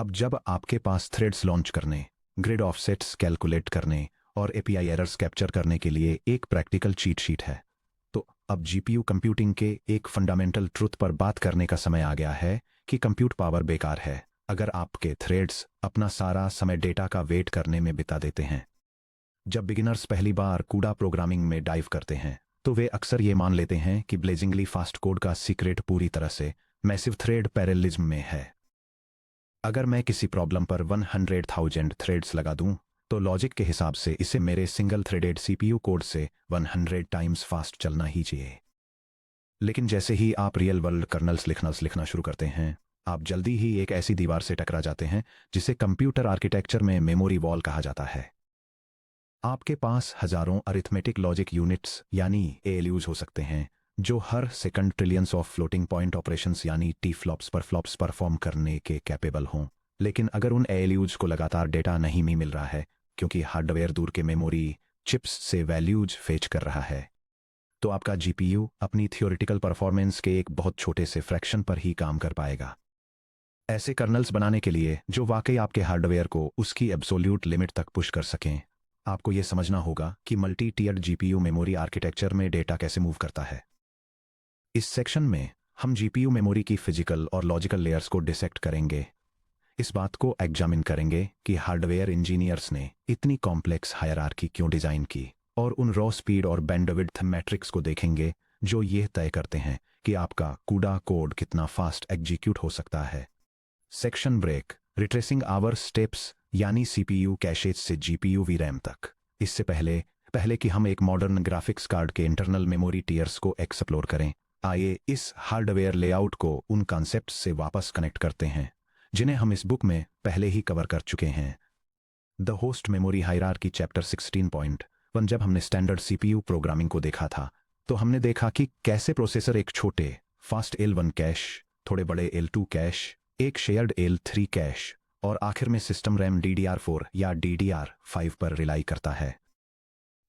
अब जब आपके पास थ्रेड्स लॉन्च करने, ग्रिड ऑफसेट्स कैलकुलेट करने और एपीआई एरर्स कैप्चर करने के लिए एक प्रैक्टिकल चीट शीट है, तो अब जीपीयू कंप्यूटिंग के एक फंडामेंटल ट्रुथ पर बात करने का समय आ गया है कि कंप्यूट पावर बेकार है अगर आपके थ्रेड्स अपना सारा समय डेटा का वेट करने में बिता देते हैं। जब बिगिनर्स पहली बार कूडा प्रोग्रामिंग में डाइव करते हैं तो वे अक्सर ये मान लेते हैं कि ब्लेजिंगली फास्ट कोड का सीक्रेट पूरी तरह से मैसिव थ्रेड पैरेललिज्म में है। अगर मैं किसी प्रॉब्लम पर 100,000 थ्रेड्स लगा दूं तो लॉजिक के हिसाब से इसे मेरे सिंगल थ्रेडेड सीपीयू कोड से 100 टाइम्स फास्ट चलना ही चाहिए। लेकिन जैसे ही आप रियल वर्ल्ड कर्नल्स लिखना शुरू करते हैं, आप जल्दी ही एक ऐसी दीवार से टकरा जाते हैं जिसे कंप्यूटर आर्किटेक्चर में मेमोरी वॉल कहा जाता है। आपके पास हजारों अरिथमेटिक लॉजिक यूनिट्स यानी एएलयूज हो सकते हैं जो हर second trillions of floating point operations यानी टी फ्लॉप्स परफॉर्म करने के कैपेबल हों। लेकिन अगर उन एएलयूज को लगातार डेटा नहीं मिल रहा है क्योंकि हार्डवेयर दूर के मेमोरी चिप्स से वैल्यूज फेच कर रहा है, तो आपका जीपीयू अपनी थियोरिटिकल परफॉर्मेंस के एक बहुत छोटे से फ्रैक्शन पर ही काम कर पाएगा। ऐसे कर्नल्स बनाने के लिए जो वाकई आपके हार्डवेयर को उसकी एब्सोल्यूट लिमिट तक पुश कर सकें, आपको यह समझना होगा कि multi tiered GPU memory architecture में डेटा कैसे मूव करता है। इस सेक्शन में हम जीपीयू मेमोरी की फिजिकल और लॉजिकल लेयर्स को डिसेक्ट करेंगे। इस बात को एग्जामिन करेंगे कि हार्डवेयर इंजीनियर्स ने इतनी कॉम्प्लेक्स हायरार्की क्यों डिजाइन की, और उन रॉ स्पीड और बैंडविड्थ मैट्रिक्स को देखेंगे जो यह तय करते हैं कि आपका कूडा कोड कितना फास्ट एग्जीक्यूट हो सकता है। Section break, retracing our steps यानी सीपीयू कैशेज से जीपीयू वीरैम तक। इससे पहले कि हम एक मॉडर्न ग्राफिक्स कार्ड के इंटरनल मेमोरी टीयर्स को एक्सप्लोर करें, आइए इस हार्डवेयर लेआउट को उन कॉन्सेप्ट्स से वापस कनेक्ट करते हैं जिन्हें हम इस बुक में पहले ही कवर कर चुके हैं। The host memory hierarchy chapter 16.1। जब हमने स्टैंडर्ड सीपीयू प्रोग्रामिंग को देखा था तो हमने देखा कि कैसे प्रोसेसर एक छोटे फास्ट L1 कैश, थोड़े बड़े L2 कैश, एक शेयर्ड L3 कैश और आखिर में सिस्टम रैम DDR4 या DDR5 पर रिलाई करता है।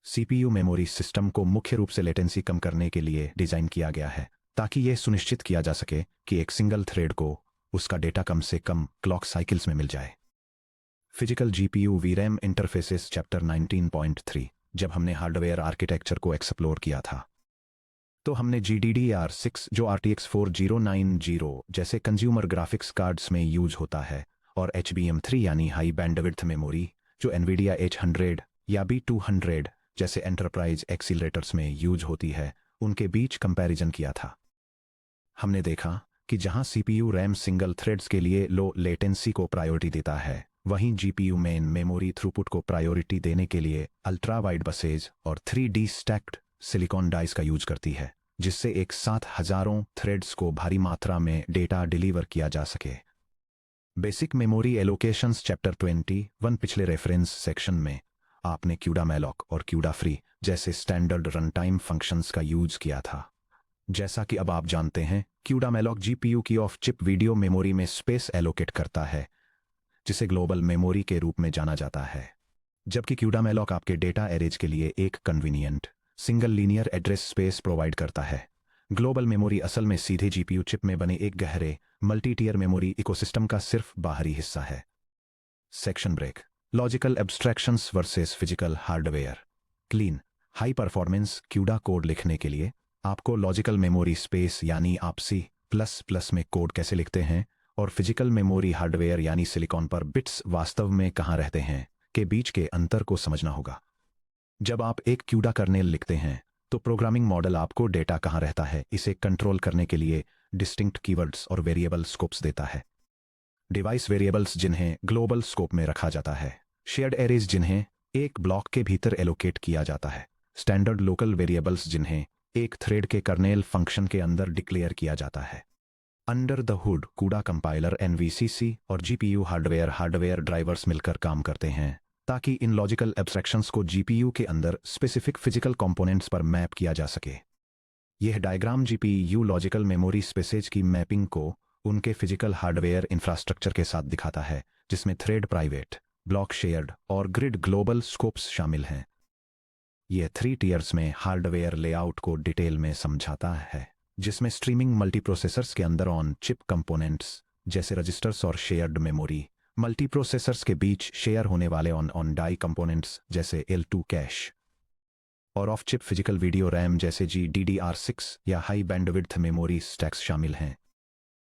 सीपीयू मेमोरी सिस्टम को मुख्य रूप से लेटेंसी कम करने के लिए डिजाइन किया गया है ताकि यह सुनिश्चित किया जा सके कि एक सिंगल थ्रेड को उसका डेटा कम से कम क्लॉक साइकिल्स में मिल जाए। Physical GPU वीरैम interfaces chapter 19.3। जब हमने हार्डवेयर आर्किटेक्चर को एक्सप्लोर किया था तो हमने GDDR6 जो RTX 4090 जैसे कंज्यूमर ग्राफिक्स कार्ड्स में यूज होता है और HBM3 यानी हाई बैंडविड्थ मेमोरी जो NVIDIA H100 या B200 जैसे एंटरप्राइज एक्सीलरेटर्स में यूज होती है, उनके बीच कंपैरिजन किया था। हमने देखा कि जहां सीपीयू रैम सिंगल थ्रेड्स के लिए लो लेटेंसी को प्रायोरिटी देता है, वहीं जीपीयू मेन मेमोरी थ्रूपुट को प्रायोरिटी देने के लिए अल्ट्रा वाइड बसेज और 3D स्टैक्ड सिलिकॉन डाइस का यूज करती है, जिससे एक साथ हजारों थ्रेड्स को भारी मात्रा में डेटा डिलीवर किया जा सके। Basic memory allocations chapter 21। पिछले रेफरेंस सेक्शन में आपने क्यूडा मैलॉक और क्यूडा फ्री जैसे स्टैंडर्ड रन टाइम फंक्शंस का यूज किया था। जैसा कि अब आप जानते हैं, क्यूडा मैलॉक जीपीयू की ऑफ चिप वीडियो मेमोरी में स्पेस एलोकेट करता है, जिसे ग्लोबल मेमोरी के रूप में जाना जाता है, जबकि क्यूडा मैलॉक आपके डेटा एरेज के लिए एक convenient single linear address space provide करता है। ग्लोबल मेमोरी असल में सीधे जीपीयू चिप में बने एक गहरे मल्टी टीयर मेमोरी इकोसिस्टम का सिर्फ बाहरी हिस्सा है। Section break, logical abstractions versus physical hardware. Clean high performance CUDA code लिखने के लिए आपको लॉजिकल मेमोरी स्पेस यानी आप C++ में कोड कैसे लिखते हैं और फिजिकल मेमोरी हार्डवेयर यानी सिलिकॉन पर बिट्स वास्तव में कहां रहते हैं के बीच के अंतर को समझना होगा। जब आप एक क्यूडा कर्नेल लिखते हैं तो प्रोग्रामिंग मॉडल आपको डेटा कहां रहता है इसे कंट्रोल करने के लिए डिस्टिंक्ट कीवर्ड्स और वेरिएबल स्कोप्स देता है। डिवाइस वेरिएबल्स जिन्हें ग्लोबल स्कोप में रखा जाता है, शेयर्ड एरेज जिन्हें एक ब्लॉक के भीतर एलोकेट किया जाता है, स्टैंडर्ड लोकल वेरिएबल्स जिन्हें एक थ्रेड के कर्नेल फंक्शन के अंदर डिक्लेयर किया जाता है। अंडर द हुड कूडा कंपाइलर NVCC और जीपीयू हार्डवेयर ड्राइवर्स मिलकर काम करते हैं ताकि इन लॉजिकल एब्स्ट्रैक्शंस को जीपीयू के अंदर स्पेसिफिक फिजिकल कंपोनेंट्स पर मैप किया जा सके। यह diagram GPU logical memory spaces की मैपिंग को उनके फिजिकल हार्डवेयर इंफ्रास्ट्रक्चर के साथ दिखाता है, जिसमें थ्रेड प्राइवेट, ब्लॉक शेयर्ड और ग्रिड ग्लोबल स्कोप्स शामिल हैं। यह 3 टीयर्स में हार्डवेयर लेआउट को डिटेल में समझाता है, जिसमें स्ट्रीमिंग मल्टीप्रोसेसर्स के अंदर ऑन चिप कंपोनेंट्स जैसे रजिस्टर्स और शेयर्ड मेमोरी मल्टीप्रोसेसर्स के बीच शेयर होने वाले ऑन डाई कंपोनेंट्स जैसे L2 कैश और of chip physical video RAM जैसे GDDR6 या हाई बैंडविड्थ मेमोरी स्टैक्स शामिल हैं।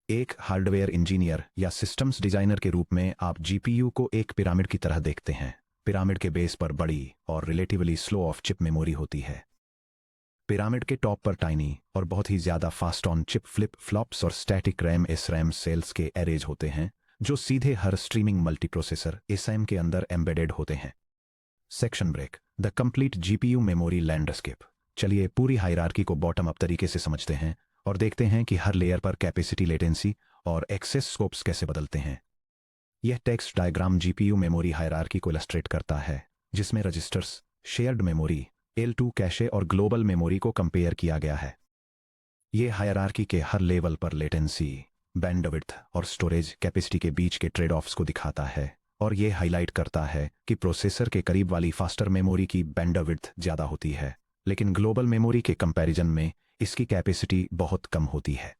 एक हार्डवेयर इंजीनियर या सिस्टम्स डिजाइनर के रूप में आप जीपीयू को एक पिरामिड की तरह देखते हैं। पिरामिड के बेस पर बड़ी और relatively slow of chip memory होती है। पिरामिड के टॉप पर टाइनी और बहुत ही ज्यादा fast on chip flip flops और स्टैटिक रैम SRAM सेल्स के एरेज होते हैं जो सीधे हर स्ट्रीमिंग मल्टीप्रोसेसर SRAM के अंदर एम्बेडेड होते हैं। Section break, the complete GPU memory landscape. चलिए पूरी हायरार्की को बॉटम अप तरीके से समझते हैं और देखते हैं कि हर लेयर पर कैपेसिटी, लेटेंसी और एक्सेस स्कोप्स कैसे बदलते हैं। यह text diagram GPU memory hierarchy को इलस्ट्रेट करता है, जिसमें registers, shared memory, L2 cache और ग्लोबल मेमोरी को कंपेयर किया गया है। यह हायरार्की के हर लेवल पर लेटेंसी, बैंडविड्थ और स्टोरेज कैपेसिटी के बीच के ट्रेड ऑफ्स को दिखाता है और यह हाईलाइट करता है कि प्रोसेसर के करीब वाली फास्टर मेमोरी की बैंडविड्थ ज़्यादा होती है, लेकिन ग्लोबल मेमोरी के कंपैरिजन में इसकी कैपेसिटी बहुत कम होती है।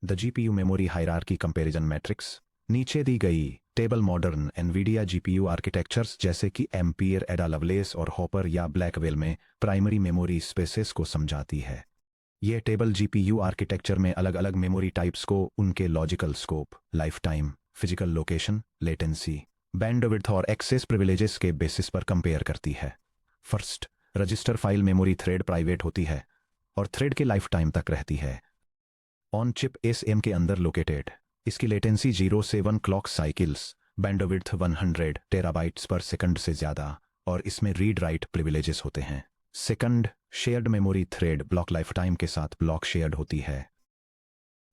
The GPU memory hierarchy comparison matrix. नीचे दी गई table modern Nvidia GPU architectures जैसे कि एम्पियर, एडा लवलेस और हॉपर या ब्लैकवेल में प्राइमरी मेमोरी स्पेसेस को समझाती है। यह टेबल जीपीयू आर्किटेक्चर में अलग अलग मेमोरी टाइप्स को उनके logical scope, life time, physical location, latency, bandwidth और एक्सेस प्रिविलेजेस के बेसिस पर कंपेयर करती है। First, register file memory thread private होती है और थ्रेड के लाइफ टाइम तक रहती है। ऑन चिप SRAM के अंदर लोकेटेड, इसकी लेटेंसी 0 से 1 clock cycles, bandwidth 100 terabytes per second से ज्यादा और इसमें रीड राइट प्रिविलेजेस होते हैं। Second, shared memory thread block life time के साथ ब्लॉक शेयर्ड होती है।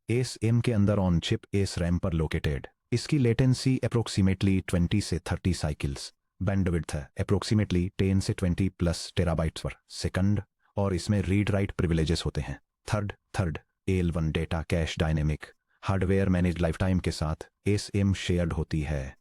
SRAM के अंदर ऑन चिप SRAM पर लोकेटेड, इसकी लेटेंसी अप्रोक्सीमेटली 20 से 30 साइकिल्स, बैंडविड्थ अप्रोक्सीमेटली 10 से 20 प्लस टेराबाइट्स पर सेकंड और इसमें रीड राइट प्रिविलेजेस होते हैं। Third, L1 data cache dynamic, hardware manage life time के साथ SRAM शेयर्ड होती है।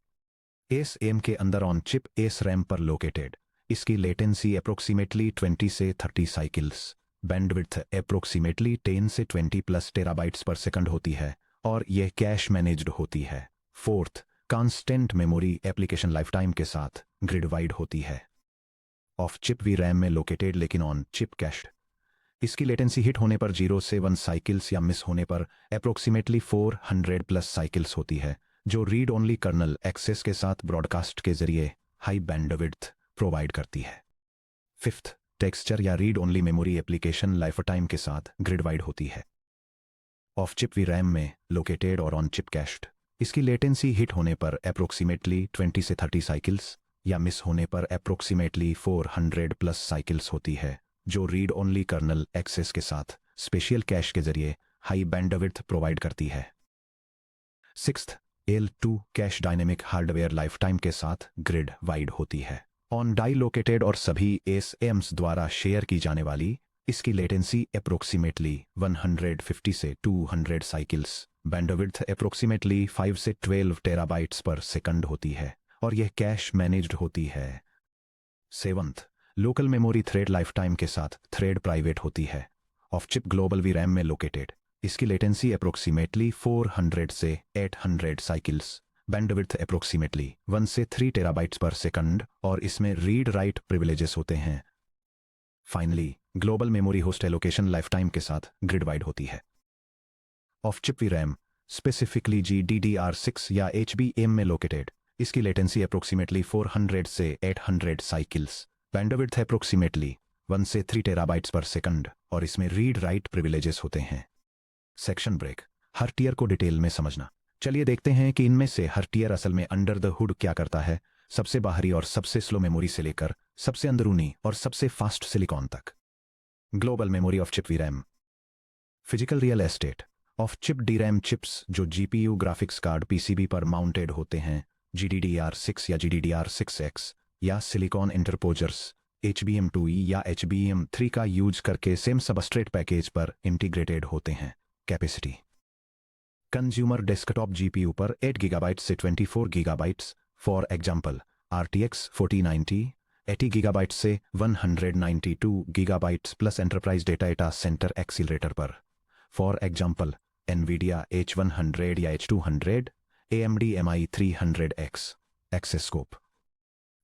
SRAM के अंदर ऑन चिप SRAM पर लोकेटेड, इसकी लेटेंसी अप्रोक्सीमेटली 20 से 30 साइकिल्स, बैंडविड्थ अप्रोक्सीमेटली 10 से 20 प्लस टेराबाइट्स पर सेकंड होती है और यह कैश मैनेज्ड होती है। Fourth, constant memory application life time के साथ ग्रिड वाइड होती है। ऑफ चिप VRAM में लोकेटेड लेकिन ऑन चिप कैश्ड, इसकी लेटेंसी हिट होने पर 0 से 1 साइकिल्स या मिस होने पर अप्रोक्सीमेटली 400 प्लस साइकिल्स होती है, जो रीड ओनली कर्नल एक्सेस के साथ ब्रॉडकास्ट के जरिए हाई बैंडविड्थ प्रोवाइड करती है। फिफ्थ, टेक्सचर या read only memory application life time के साथ ग्रिड वाइड होती है। ऑफ चिप VRAM में लोकेटेड और ऑन चिप कैश्ड, इसकी लेटेंसी हिट होने पर अप्रोक्सीमेटली 20 से 30 साइकिल्स या मिस होने पर अप्रोक्सीमेटली 400 प्लस साइकिल्स होती है, जो रीड ओनली कर्नल एक्सेस के साथ स्पेशल कैश के जरिए हाई बैंडविड्थ प्रोवाइड करती है। Sixth, L2 cash dynamic hardware life time के साथ ग्रिड वाइड होती है। ऑन डाई लोकेटेड और सभी SRAMs द्वारा शेयर की जाने वाली, इसकी लेटेंसी अप्रोक्सीमेटली 150 से 200 साइकिल्स, बैंडविड्थ अप्रोक्सीमेटली 5 से 12 टेराबाइट्स पर सेकंड होती है और यह कैश मैनेज्ड होती है। Seventh, local memory thread life time के साथ थ्रेड प्राइवेट होती है। ऑफ चिप ग्लोबल VRAM में लोकेटेड, इसकी लेटेंसी अप्रोक्सीमेटली 400 से 800 साइकिल्स, बैंडविड्थ अप्रोक्सीमेटली 1 से 3 टेराबाइट्स पर सेकंड और इसमें रीड राइट प्रिविलेजेस होते हैं। Finally, global memory host allocation life time के साथ ग्रिड वाइड होती है। Of chip VRAM, specifically GDDR6 या HBM में लोकेटेड, इसकी लेटेंसी अप्रोक्सीमेटली 400 से 800 साइकिल्स, बैंडविड्थ अप्रोक्सीमेटली 1 से 3 टेराबाइट्स पर सेकंड और इसमें रीड राइट प्रिविलेजेस होते हैं। सेक्शन ब्रेक, हर टियर को डिटेल में समझना। चलिए देखते हैं कि इनमें से हर टियर असल में अंडर द हुड क्या करता है, सबसे बाहरी और सबसे स्लो मेमोरी से लेकर सबसे अंदरूनी और सबसे फास्ट सिलिकॉन तक। Global memory of chip VRAM, physical real estate off chip DRAM chips जो GPU ग्राफिक्स कार्ड PCB पर माउंटेड होते हैं, GDDR6 या GDDR6X या सिलिकॉन इंटरपोजर्स HBM2E या HBM3 का यूज करके सेम सबस्ट्रेट पैकेज पर इंटीग्रेटेड होते हैं। कैपेसिटी, कंज्यूमर डेस्कटॉप GPU पर 8 GB से 24 GB, for example RTX 4090, 80 GB से 192 GB plus enterprise data centre accelerator पर, फॉर एग्जाम्पल NVIDIA H100 या H200, AMD MI300X। Access scope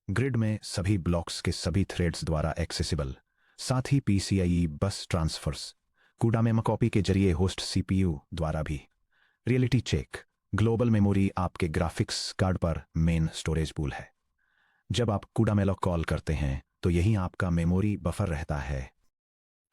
grid में सभी ब्लॉक्स के सभी थ्रेड्स द्वारा एक्सेसिबल, साथ ही PCIe बस ट्रांसफर्स कूडा मेमो कॉपी के जरिए होस्ट CPU द्वारा भी। रियलिटी चेक ग्लोबल मेमोरी आपके ग्राफिक्स कार्ड पर मेन स्टोरेज पूल है। जब आप कूडा मेलॉक कॉल करते हैं तो यही आपका मेमोरी बफर रहता है।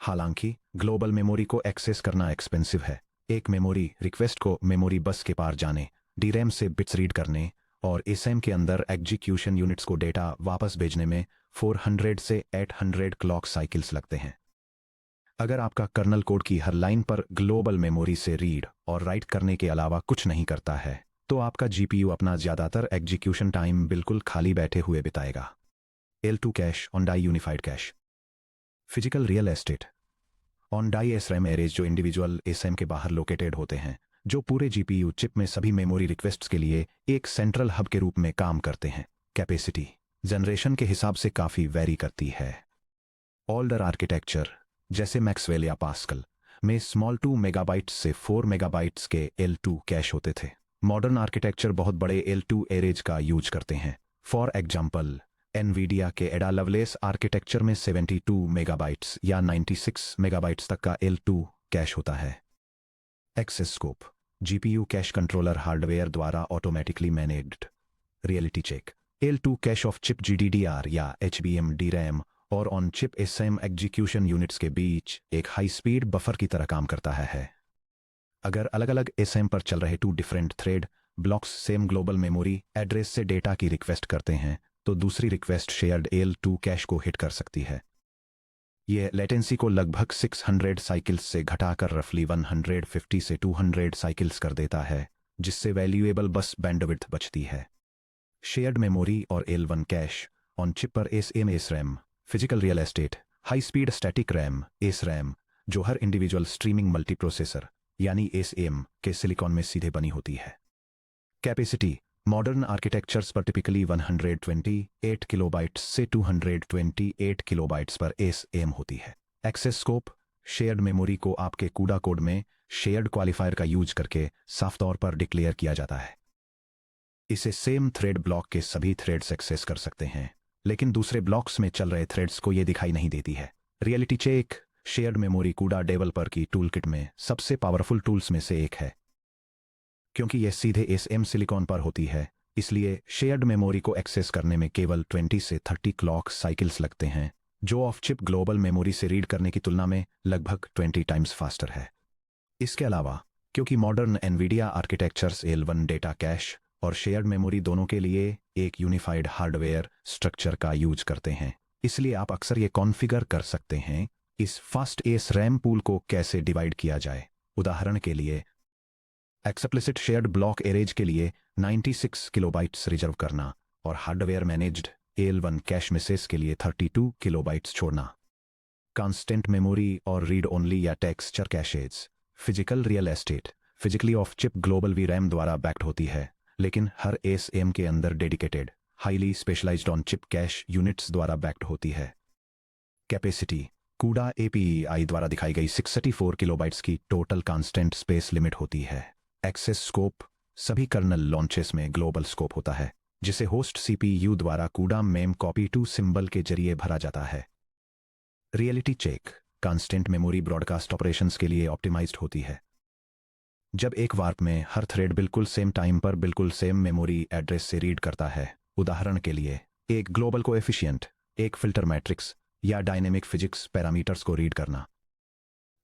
हालांकि ग्लोबल मेमोरी को एक्सेस करना एक्सपेंसिव है। एक मेमोरी रिक्वेस्ट को मेमोरी बस के पार जाने, DRAM से बिट्स रीड करने और SRAM के अंदर एग्जीक्यूशन यूनिट्स को डेटा वापस भेजने में 400 से 800 क्लॉक साइकिल्स लगते हैं। अगर आपका कर्नल कोड की हर लाइन पर ग्लोबल मेमोरी से रीड और राइट करने के अलावा कुछ नहीं करता है तो आपका GPU अपना ज्यादातर एग्जीक्यूशन टाइम बिल्कुल खाली बैठे हुए बिताएगा। L2 cache on die unified cache physical real estate on die SRAM arrays जो इंडिविजुअल SRAM के बाहर लोकेटेड होते हैं, जो पूरे GPU चिप में सभी मेमोरी रिक्वेस्ट्स के लिए एक सेंट्रल हब के रूप में काम करते हैं। कैपेसिटी जनरेशन के हिसाब से काफी वेरी करती है। ओल्डर आर्किटेक्चर जैसे मैक्सवेल या पास्कल में स्मॉल 2 मेगाबाइट्स से 4 मेगाबाइट्स के L2 कैश होते थे। मॉडर्न आर्किटेक्चर बहुत बड़े L2 एरेज का यूज करते हैं। फॉर एग्जाम्पल एनवीडिया के एडा लवलेस आर्किटेक्चर में 72 मेगाबाइट्स या 96 मेगाबाइट्स तक का L2 कैश होता है। Access scope GPU cache controller hardware द्वारा automatically managed. Reality check L2 cache off chip GDDR या HBM DRAM और on chip SRAM execution units के बीच एक हाई स्पीड बफर की तरह काम करता है। अगर अलग अलग SRAM पर चल रहे 2 different thread blocks same global memory address से डेटा की रिक्वेस्ट करते हैं तो दूसरी रिक्वेस्ट शेयर्ड L2 कैश को हिट कर सकती है। यह लेटेंसी को लगभग 600 साइकिल्स से घटाकर रफली 150 से 200 साइकिल्स कर देता है, जिससे वैल्यूएबल बस बैंडविड्थ बचती है। शेयर्ड मेमोरी और L1 कैश ऑन चिप पर SRAM physical real estate high speed static RAM SRAM जो हर इंडिविजुअल स्ट्रीमिंग मल्टीप्रोसेसर यानी SAM के सिलिकॉन में सीधे बनी होती है। कैपेसिटी मॉडर्न आर्किटेक्चर्स पर टिपिकली 128 किलोबाइट्स से 228 किलोबाइट्स पर SAM होती है। एक्सेस स्कोप शेयर्ड मेमोरी को आपके कूडा कोड में शेयर्ड क्वालिफायर का यूज करके साफ तौर पर डिक्लेयर किया जाता है। इसे सेम थ्रेड ब्लॉक के सभी थ्रेड्स एक्सेस कर सकते हैं, लेकिन दूसरे ब्लॉक्स में चल रहे थ्रेड्स को यह दिखाई नहीं देती है। रियलिटी चेक शेयर्ड मेमोरी कूडा डेवलपर की टूलकिट में सबसे पावरफुल टूल्स में से एक है। क्योंकि यह सीधे SAM सिलिकॉन पर होती है, इसलिए शेयर्ड मेमोरी को एक्सेस करने में केवल 20 से 30 क्लॉक साइकिल्स लगते हैं, जो ऑफ चिप ग्लोबल मेमोरी से रीड करने की तुलना में लगभग 20 टाइम्स फास्टर है। इसके अलावा क्योंकि modern Nvidia architectures L1 data cache और शेयर्ड मेमोरी दोनों के लिए एक यूनिफाइड हार्डवेयर स्ट्रक्चर का यूज करते हैं, इसलिए आप अक्सर ये कॉन्फ़िगर कर सकते हैं इस फास्ट SRAM पूल को कैसे डिवाइड किया जाए। उदाहरण के लिए एक्सप्लिसिट शेयर्ड ब्लॉक एरेज के लिए 96 किलोबाइट्स रिजर्व करना और hardware managed L1 cash Mrs के लिए 32 किलोबाइट्स छोड़ना। कांस्टेंट मेमोरी और रीड ओनली या texture caches physical real estate physically off chip global VRAM द्वारा बैक्ड होती है, लेकिन हर SAM के अंदर dedicated highly specialised on chip cache units द्वारा बैक्ड होती है। कैपेसिटी कूडा API द्वारा दिखाई गई 64 किलोबाइट्स की टोटल कांस्टेंट स्पेस लिमिट होती है। एक्सेस स्कोप सभी कर्नल लॉन्चेस में ग्लोबल स्कोप होता है, जिसे होस्ट CPU द्वारा कूडा मेम कॉपी टू सिंबल के जरिए भरा जाता है। Reality check constant memory broadcast operations के लिए ऑप्टिमाइज्ड होती है। जब एक वार्प में हर थ्रेड बिल्कुल सेम टाइम पर बिल्कुल सेम मेमोरी एड्रेस से रीड करता है, उदाहरण के लिए एक ग्लोबल कोएफिशिएंट, एक फिल्टर मैट्रिक्स या डायनेमिक फिजिक्स पैरामीटर्स को रीड करना,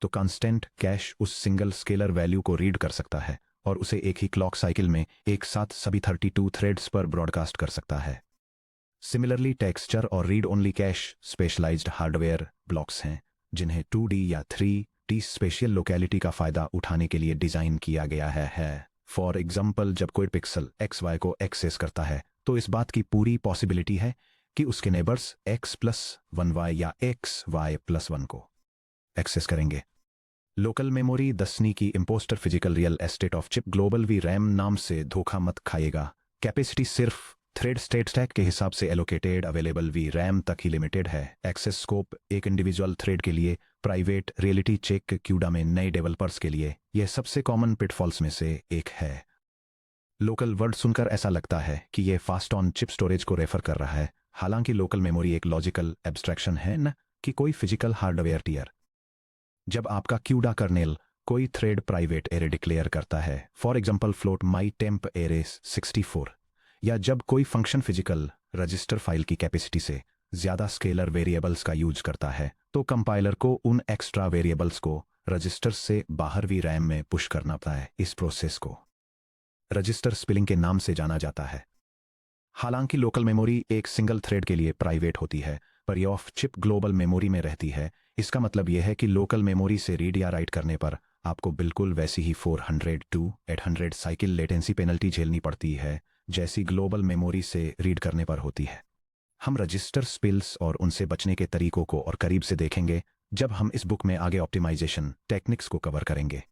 तो कांस्टेंट कैश उस सिंगल स्केलर वैल्यू को रीड कर सकता है और उसे एक ही क्लॉक साइकिल में एक साथ सभी 32 थ्रेड्स पर ब्रॉडकास्ट कर सकता है। सिमिलरली टेक्सचर और read only cache specialized hardware blocks हैं, जिन्हें 2D या 3D स्पेशियल लोकेलिटी का फायदा उठाने के लिए डिजाइन किया गया है। फॉर एग्जाम्पल, जब कोई पिक्सल XY को एक्सेस करता है तो इस बात की पूरी पॉसिबिलिटी है कि उसके नेबर्स X+1Y या XY+1 को एक्सेस करेंगे। लोकल मेमोरी दसनी की imposter physical real estate off chip global VRAM नाम से धोखा मत खाएगा। कैपेसिटी सिर्फ थ्रेड स्टेट स्टैक के हिसाब से एलोकेटेड अवेलेबल VRAM तक ही लिमिटेड है। एक्सेस स्कोप एक इंडिविजुअल थ्रेड के लिए प्राइवेट रियलिटी चेक क्यूडा में नए डेवलपर्स के लिए यह सबसे कॉमन पिटफॉल्स में से एक है। लोकल वर्ड सुनकर ऐसा लगता है कि यह फास्ट ऑन चिप स्टोरेज को रेफर कर रहा है, हालांकि लोकल मेमोरी एक लॉजिकल एब्स्ट्रैक्शन है, न कि कोई फिजिकल हार्डवेयर टियर। जब आपका क्यूडा कर्नेल कोई थ्रेड प्राइवेट एरे डिक्लेयर करता है, for example float my temp array 64, या जब कोई फंक्शन फिजिकल रजिस्टर फाइल की कैपेसिटी से ज्यादा स्केलर वेरिएबल्स का यूज करता है, तो कंपाइलर को उन एक्स्ट्रा वेरिएबल्स को रजिस्टर से बाहर भी रैम में पुश करना पड़ता है। इस प्रोसेस को रजिस्टर स्पिलिंग के नाम से जाना जाता है। हालांकि लोकल मेमोरी एक सिंगल थ्रेड के लिए प्राइवेट होती है, पर यह ऑफ चिप ग्लोबल मेमोरी में रहती है। इसका मतलब यह है कि लोकल मेमोरी से रीड या राइट करने पर आपको बिल्कुल वैसी ही 400 to 800 साइकिल लेटेंसी पेनल्टी झेलनी पड़ती है जैसी ग्लोबल मेमोरी से रीड करने पर होती है। हम रजिस्टर स्पिल्स और उनसे बचने के तरीकों को और करीब से देखेंगे जब हम इस बुक में आगे ऑप्टिमाइजेशन टेक्निक्स को कवर करेंगे।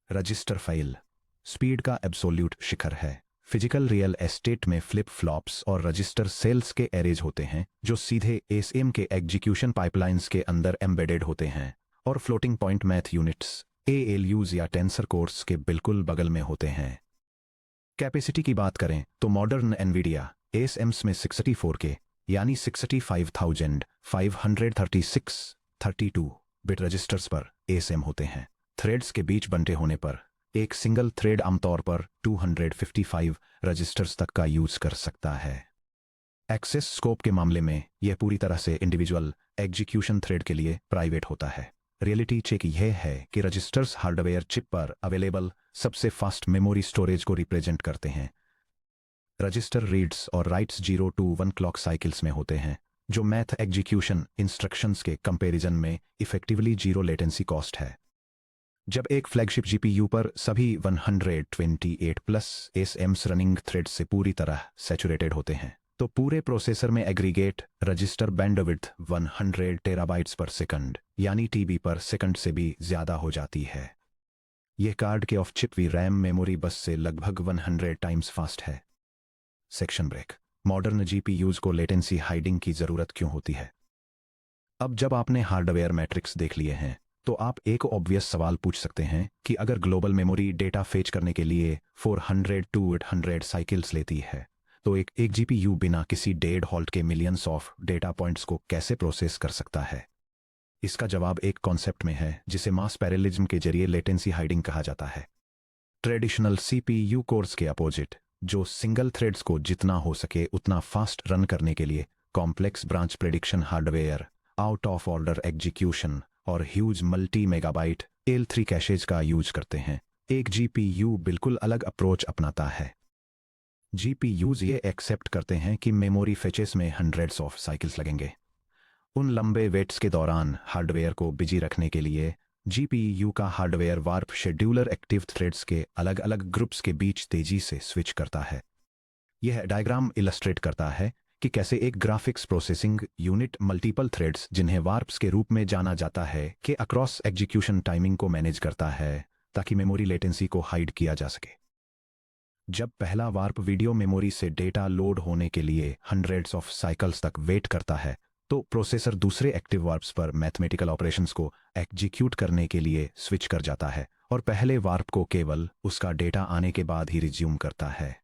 रजिस्टर फाइल स्पीड का एब्सोल्यूट शिखर है। फिजिकल रियल एस्टेट में फ्लिप फ्लॉप्स और रजिस्टर सेल्स के एरेज होते हैं जो सीधे एसएम के एग्जीक्यूशन पाइपलाइंस के अंदर एम्बेडेड होते हैं और फ्लोटिंग पॉइंट मैथ यूनिट्स एएलयूज या टेंसर कोर्स के बिल्कुल बगल में होते हैं। कैपेसिटी की बात करें तो मॉडर्न एनवीडिया एसएम्स में 64 के यानी 65,536 32 बिट रजिस्टर्स पर एसएम होते हैं। थ्रेड्स के बीच बंटे होने पर एक सिंगल थ्रेड आमतौर पर 255 रजिस्टर्स तक का यूज कर सकता है। एक्सेस स्कोप के मामले में यह पूरी तरह से इंडिविजुअल एग्जीक्यूशन थ्रेड के लिए प्राइवेट होता है। रियलिटी चेक यह है कि रजिस्टर्स हार्डवेयर चिप पर अवेलेबल सबसे फास्ट मेमोरी स्टोरेज को रिप्रेजेंट करते हैं। रजिस्टर रीड्स और राइट्स 0 to 1 क्लॉक साइकिल्स में होते हैं, जो मैथ एग्जीक्यूशन इंस्ट्रक्शंस के कंपैरिजन में इफेक्टिवली जीरो लेटेंसी कॉस्ट है। जब एक फ्लैगशिप जीपीयू पर सभी 128 प्लस एसएम्स रनिंग थ्रेड से पूरी तरह सैचुरेटेड होते हैं, तो पूरे प्रोसेसर में aggregate register bandwidth 100 terabytes per second यानी टीबी पर सेकंड से भी ज्यादा हो जाती है। यह कार्ड के off chip V RAM memory bus से लगभग 100 टाइम्स फास्ट है। Section break. मॉडर्न जीपीयूज को लेटेंसी हाइडिंग की जरूरत क्यों होती है? अब जब आपने हार्डवेयर मैट्रिक्स देख लिए हैं, तो आप एक ऑब्वियस सवाल पूछ सकते हैं कि अगर ग्लोबल मेमोरी डेटा फेच करने के लिए 400 to 800 साइकिल्स लेती है, तो एक जीपीयू बिना किसी डेड हॉल्ट के मिलियंस ऑफ डेटा पॉइंट्स को कैसे प्रोसेस कर सकता है? इसका जवाब एक कॉन्सेप्ट में है जिसे मास पैरेललिज्म के जरिए लेटेंसी हाइडिंग कहा जाता है। ट्रेडिशनल सीपीयू कोर्स के अपोजिट, जो सिंगल थ्रेड्स को जितना हो सके उतना फास्ट रन करने के लिए complex branch prediction hardware, out of order execution और huge multi megabyte L3 caches का यूज करते हैं, एक जीपीयू बिल्कुल अलग अप्रोच अपनाता है। जीपीयूज ये एक्सेप्ट करते हैं कि मेमोरी फेचेस में हंड्रेड्स ऑफ साइकिल्स लगेंगे। उन लंबे वेट्स के दौरान हार्डवेयर को बिजी रखने के लिए जीपीयू का hardware warp scheduler active threads के अलग अलग ग्रुप्स के बीच तेजी से स्विच करता है। यह डायग्राम इलस्ट्रेट करता है कि कैसे एक graphics processing unit multiple threads, जिन्हें वार्प्स के रूप में जाना जाता है, के अक्रॉस एग्जीक्यूशन टाइमिंग को मैनेज करता है ताकि मेमोरी लेटेंसी को हाइड किया जा सके। जब पहला वार्प वीडियो मेमोरी से डेटा लोड होने के लिए हंड्रेड्स ऑफ साइकिल्स तक वेट करता है, तो प्रोसेसर दूसरे एक्टिव वार्प्स पर मैथमेटिकल ऑपरेशंस को एग्जीक्यूट करने के लिए स्विच कर जाता है और पहले वार्प को केवल उसका डेटा आने के बाद ही रिज्यूम करता है।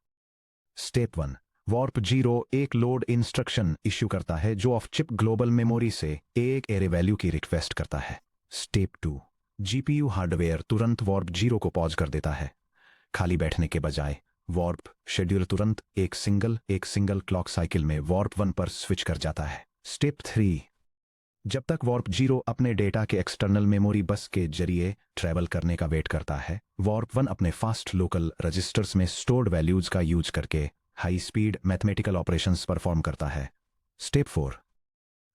स्टेप 1, वार्प 0 एक लोड इंस्ट्रक्शन इश्यू करता है जो ऑफ चिप ग्लोबल मेमोरी से एक एरे वैल्यू की रिक्वेस्ट करता है। स्टेप 2, जीपीयू हार्डवेयर तुरंत वार्प 0 को पॉज कर देता है। खाली बैठने के बजाय वार्प शेड्यूलर तुरंत एक सिंगल क्लॉक साइकिल में वार्प 1 पर स्विच कर जाता है। स्टेप 3, जब तक वार्प 0 अपने डेटा के एक्सटर्नल मेमोरी बस के जरिए ट्रैवल करने का वेट करता है, वार्प 1 अपने फास्ट लोकल रजिस्टर्स में स्टोर्ड वैल्यूज का यूज करके high speed mathematical operations perform करता है। स्टेप 4,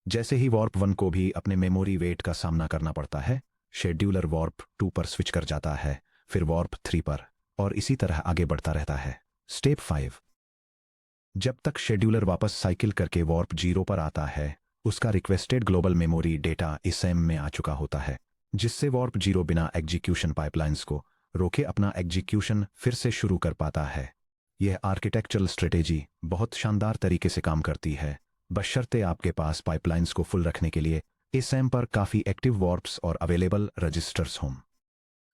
जैसे ही वार्प 1 को भी अपने मेमोरी वेट का सामना करना पड़ता है, शेड्यूलर वार्प 2 पर स्विच कर जाता है, फिर वार्प 3 पर, और इसी तरह आगे बढ़ता रहता है। स्टेप 5, जब तक शेड्यूलर वापस साइकिल करके वार्प 0 पर आता है, उसका requested global memory data SM में आ चुका होता है, जिससे वार्प 0 बिना एग्जीक्यूशन पाइपलाइंस को रोके अपना एग्जीक्यूशन फिर से शुरू कर पाता है। यह आर्किटेक्चरल स्ट्रेटेजी बहुत शानदार तरीके से काम करती है, बशर्ते आपके पास पाइपलाइंस को फुल रखने के लिए एसएम पर काफ़ी एक्टिव वार्प्स और अवेलेबल रजिस्टर्स हों।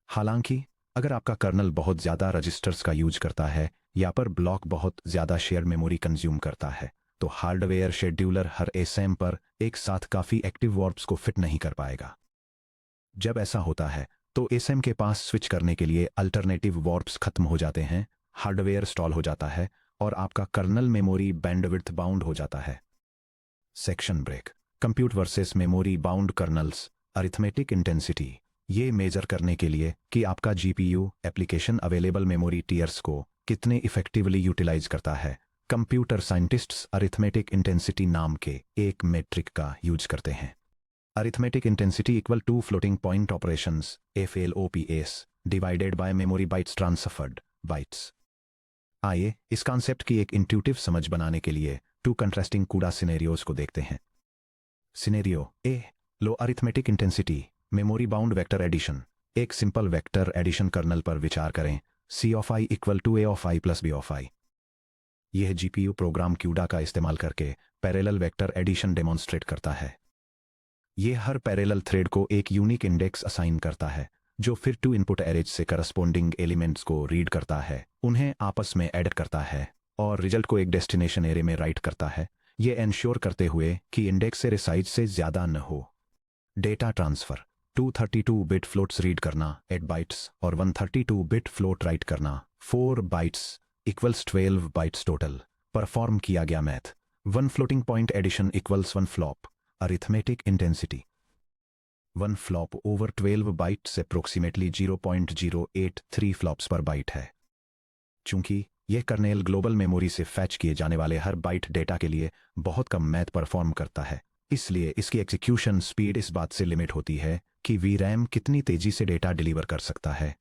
हालांकि अगर आपका कर्नल बहुत ज़्यादा रजिस्टर्स का यूज करता है यहाँ पर ब्लॉक बहुत ज़्यादा शेयर्ड मेमोरी कंज्यूम करता है, तो हार्डवेयर शेड्यूलर हर एसएम पर एक साथ काफ़ी एक्टिव वॉर्प्स को फिट नहीं कर पाएगा। जब ऐसा होता है तो एसएम के पास स्विच करने के लिए अल्टरनेटिव वॉर्प्स खत्म हो जाते हैं, हार्डवेयर स्टॉल हो जाता है और आपका कर्नल मेमोरी बैंडविड्थ बाउंड हो जाता है। Section break. Compute versus memory bound kernels, arithmetic intensity. ये मेजर करने के लिए कि आपका GPU application available memory tiers को कितने इफेक्टिवली यूटिलाइज करता है, कंप्यूटर साइंटिस्ट्स अरिथमेटिक इंटेंसिटी नाम के एक मेट्रिक का यूज करते हैं। Arithmetic intensity equal to floating point operations FLOPS divided by memory bytes transferred bytes. आइए इस कॉन्सेप्ट की एक इंट्यूटिव समझ बनाने के लिए टू कंट्रास्टिंग कूड़ा सिनेरियोज को देखते हैं। Scenario A, low arithmetic intensity memory bound vector addition. एक सिंपल वेक्टर एडिशन कर्नल पर विचार करें, C of I equal to A of I plus B of I। यह जीपीयू प्रोग्राम क्यूडा का इस्तेमाल करके पैरेलल वेक्टर एडिशन डेमोन्स्ट्रेट करता है। यह हर पैरेलल थ्रेड को एक यूनिक इंडेक्स असाइन करता है, जो फिर टू इनपुट एरेज से करस्पोंडिंग एलिमेंट्स को रीड करता है, उन्हें आपस में ऐड करता है और रिजल्ट को एक डेस्टिनेशन एरे में राइट करता है, ये एंश्योर करते हुए कि इंडेक्स एरे साइज से ज़्यादा न हो। Data transfer. 232 bit floats read करना 8 बाइट्स और 132 बिट फ्लोट राइट करना 4 bytes equals 12 bytes total. Perform किया गया math. 1 floating point addition equals 1 flop. Arithmetic intensity 1 flop over 12 bytes approximately 0.083 flops per byte है। चूंकि यह कर्नेल ग्लोबल मेमोरी से fetch किए जाने वाले हर बाइट डेटा के लिए बहुत कम मैथ परफॉर्म करता है, इसलिए इसकी एग्जीक्यूशन स्पीड इस बात से लिमिट होती है कि VRAM कितनी तेजी से डेटा डिलीवर कर सकता है,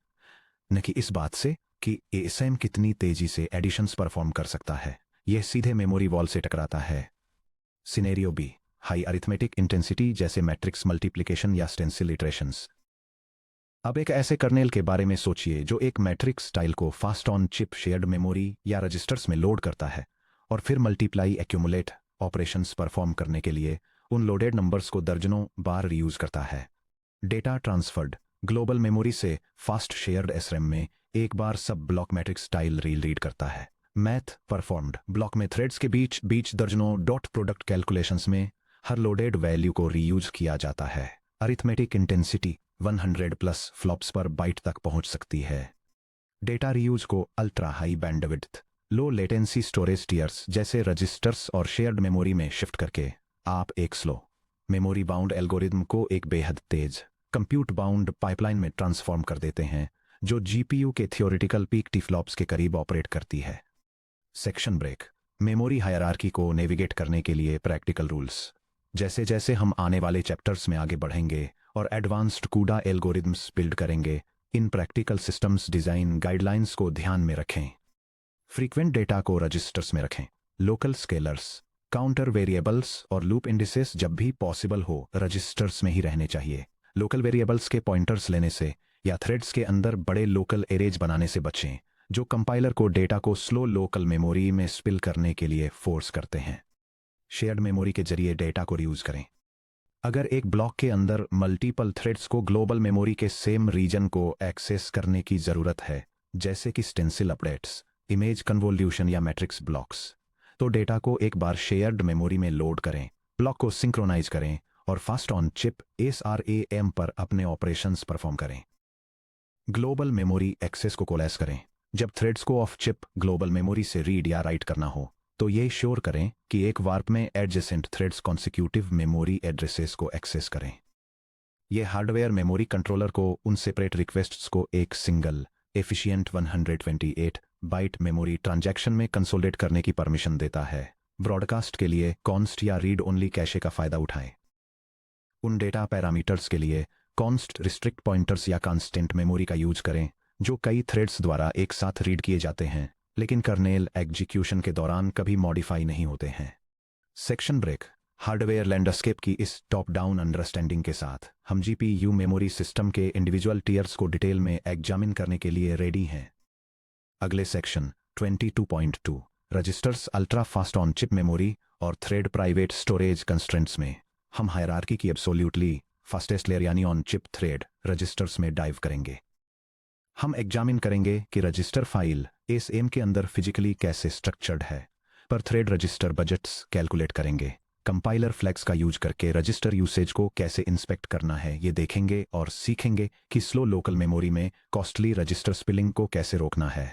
न कि इस बात से कि ASM कितनी तेजी से एडिशंस परफॉर्म कर सकता है। यह सीधे मेमोरी वॉल से टकराता है। Scenario B, high arithmetic intensity जैसे मैट्रिक्स मल्टीप्लिकेशन या स्टेंसिल इटरेशंस। अब एक ऐसे कर्नेल के बारे में सोचिए जो एक मैट्रिक्स स्टाइल को fast on chip shared memory या रजिस्टर्स में लोड करता है और फिर मल्टीप्लाई एक्यूमुलेट ऑपरेशंस परफॉर्म करने के लिए उन लोडेड नंबर्स को दर्जनों बार रीयूज करता है। डेटा ट्रांसफर्ड ग्लोबल मेमोरी से फास्ट शेयर्ड SRAM में एक बार सब ब्लॉक मैट्रिक्स स्टाइल रीड करता है। मैथ परफॉर्म्ड ब्लॉक में थ्रेड्स के बीच दर्जनों डॉट प्रोडक्ट कैलकुलेशंस में हर लोडेड वैल्यू को रीयूज किया जाता है। Arithmetic intensity 100 plus flops per byte तक पहुंच सकती है। डेटा रीयूज को ultra high bandwidth low latency storage tiers जैसे रजिस्टर्स और शेयर्ड मेमोरी में शिफ्ट करके आप एक स्लो मेमोरी बाउंड एल्गोरिदम को एक बेहद तेज कंप्यूट बाउंड पाइपलाइन में ट्रांसफॉर्म कर देते हैं, जो जीपीयू के थियोरिटिकल पीक टीफ्लॉप्स के करीब ऑपरेट करती है। Section break. मेमोरी हायरार्की को नेविगेट करने के लिए प्रैक्टिकल रूल्स। जैसे जैसे हम आने वाले चैप्टर्स में आगे बढ़ेंगे और एडवांस्ड कूडा एल्गोरिदम्स बिल्ड करेंगे, इन प्रैक्टिकल सिस्टम्स डिज़ाइन गाइडलाइंस को ध्यान में रखें। फ्रीक्वेंट डेटा को रजिस्टर्स में रखें। लोकल स्केलर्स, काउंटर वेरिएबल्स और लूप इंडिसेस जब भी पॉसिबल हो रजिस्टर्स में ही रहने चाहिए। लोकल वेरिएबल्स के पॉइंटर्स लेने से या थ्रेड्स के अंदर बड़े लोकल एरेज बनाने से बचें, जो कंपाइलर को डेटा को स्लो लोकल मेमोरी में स्पिल करने के लिए फोर्स करते हैं। शेयर्ड मेमोरी के जरिए डेटा को रीयूज करें। अगर एक ब्लॉक के अंदर मल्टीपल थ्रेड्स को ग्लोबल मेमोरी के सेम रीजन को एक्सेस करने की ज़रूरत है, जैसे कि स्टेंसिल अपडेट्स, इमेज कन्वोल्यूशन या मैट्रिक्स ब्लॉक्स, तो डेटा को एक बार शेयर्ड मेमोरी में लोड करें, ब्लॉक को सिंक्रोनाइज करें और फास्ट ऑन चिप SRAM पर अपने ऑपरेशंस परफॉर्म करें। ग्लोबल मेमोरी एक्सेस को कोलैस करें। जब थ्रेड्स को ऑफ चिप ग्लोबल मेमोरी से रीड या राइट करना हो, तो ये श्योर करें कि एक वार्प में adjacent threads consecutive memory addresses को एक्सेस करें। यह हार्डवेयर मेमोरी कंट्रोलर को उन सेपरेट रिक्वेस्ट्स को एक single efficient 128 byte memory transaction में कंसोलिडेट करने की परमिशन देता है। ब्रॉडकास्ट के लिए कॉन्स्ट या रीड ओनली कैशे का फायदा उठाएं। उन डेटा पैरामीटर्स के लिए कॉन्स्ट रिस्ट्रिक्ट पॉइंटर्स या कांस्टेंट मेमोरी का यूज करें जो कई थ्रेड्स द्वारा एक साथ रीड किए जाते हैं, लेकिन कर्नेल एग्जीक्यूशन के दौरान कभी मॉडिफाई नहीं होते हैं। Section break. हार्डवेयर लैंडस्केप की इस टॉप डाउन अंडरस्टैंडिंग के साथ हम जीपीयू मेमोरी सिस्टम के इंडिविजुअल टीयर्स को डिटेल में एग्जामिन करने के लिए रेडी हैं। अगले section 22.2 registers, ultra fast on chip memory और थ्रेड प्राइवेट स्टोरेज कंस्ट्रेंट्स में हम हायरार्की की एब्सोल्यूटली फास्टेस्ट लेयर यानी ऑन चिप थ्रेड रजिस्टर्स में डाइव करेंगे। हम एग्जामिन करेंगे कि रजिस्टर फाइल एस एम के अंदर फिजिकली कैसे स्ट्रक्चर्ड है। पर थ्रेड रजिस्टर बजट्स कैलकुलेट करेंगे। कंपाइलर फ्लैग्स का यूज करके रजिस्टर यूसेज को कैसे इंस्पेक्ट करना है ये देखेंगे और सीखेंगे कि स्लो लोकल मेमोरी में कॉस्टली रजिस्टर स्पिलिंग को कैसे रोकना है।